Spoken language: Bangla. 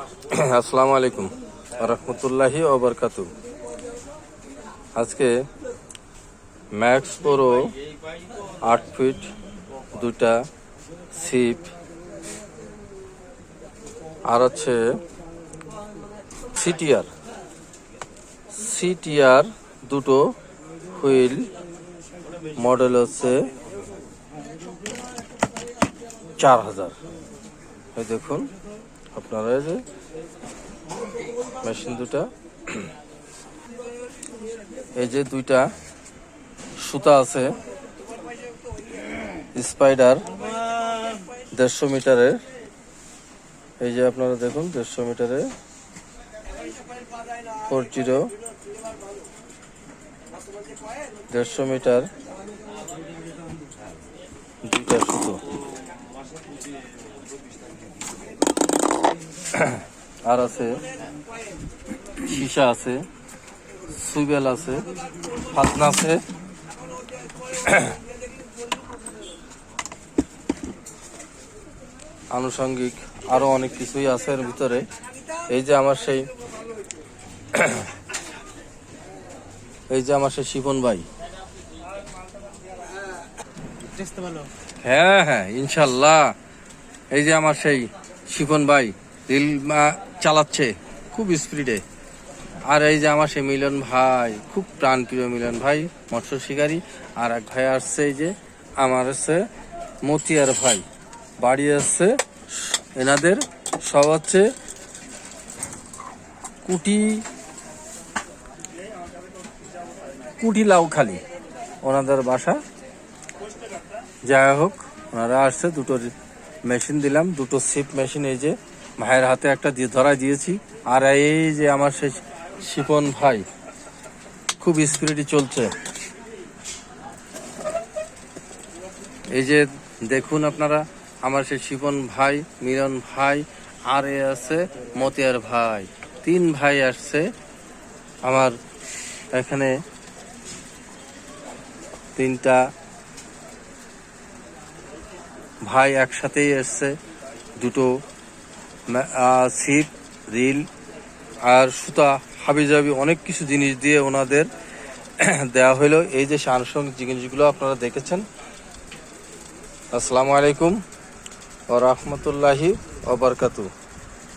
আসসালামু আলাইকুম রহমতুল্লাহি ওবরকাতু। আজকে ম্যাক্স প্রো 8 ফিট দুটা সিপ আর হচ্ছে সিটিআর দুটো হুইল মডেল হচ্ছে 4000। এই দেখুন আপনারা এই যে মেশিন দুটা, এই যে দুইটা সুতা আছে স্পাইডার 150 মিটারের। এই যে আপনারা দেখুন 150 মিটারে 40 150 মিটার দুইটা সুতো। আর আছে সীসা আছে, সুইবেল আছে, ফাতনা আছে, আনুষঙ্গিক আরো অনেক কিছুই আছে এর ভিতরে। এই যে আমার সেই শিপন ভাই, হ্যাঁ ইনশাল্লাহ। এই যে আমার সেই শিপন ভাই রিল চালাচ্ছে খুব স্পিডে। আর এই যে আমার সেই মিলন ভাই, খুব প্রাণপ্রিয় মিলন ভাই, মৎস্য শিকারী। আর এক ভাই আসছে, এই যে আমার হচ্ছে মতিয়ার ভাই, বাড়ি আসছে এনাদের সব হচ্ছে কুটি লাউখালি ওনাদের বাসা। যাই হোক, ওনারা আসছে, দুটো মেশিন দিলাম, দুটো সিপ মেশিন এই যে ভাইয়ের হাতে একটা দিয়ে ধরাই দিয়েছি। আর এই যে আমার সেই শিপন ভাই খুব স্পিডে চলছে। এই যে দেখুন আপনারা, আমার সেই শিপন ভাই, মিলন ভাই, আর এ আছে মতিয়ার ভাই, 3 ভাই আসছে আমার এখানে। 3টা ভাই একসাথেই এসছে, দুটো সিপ, রিল আর সুতা, হাবিজাবি অনেক কিছু জিনিস দিয়ে ওনাদের দেওয়া হলো। এই যে আনুষঙ্গিক জিনিসগুলো আপনারা দেখেছেন। আসসালামু আলাইকুম ওয়া রাহমাতুল্লাহি ওয়া বারাকাতুহু।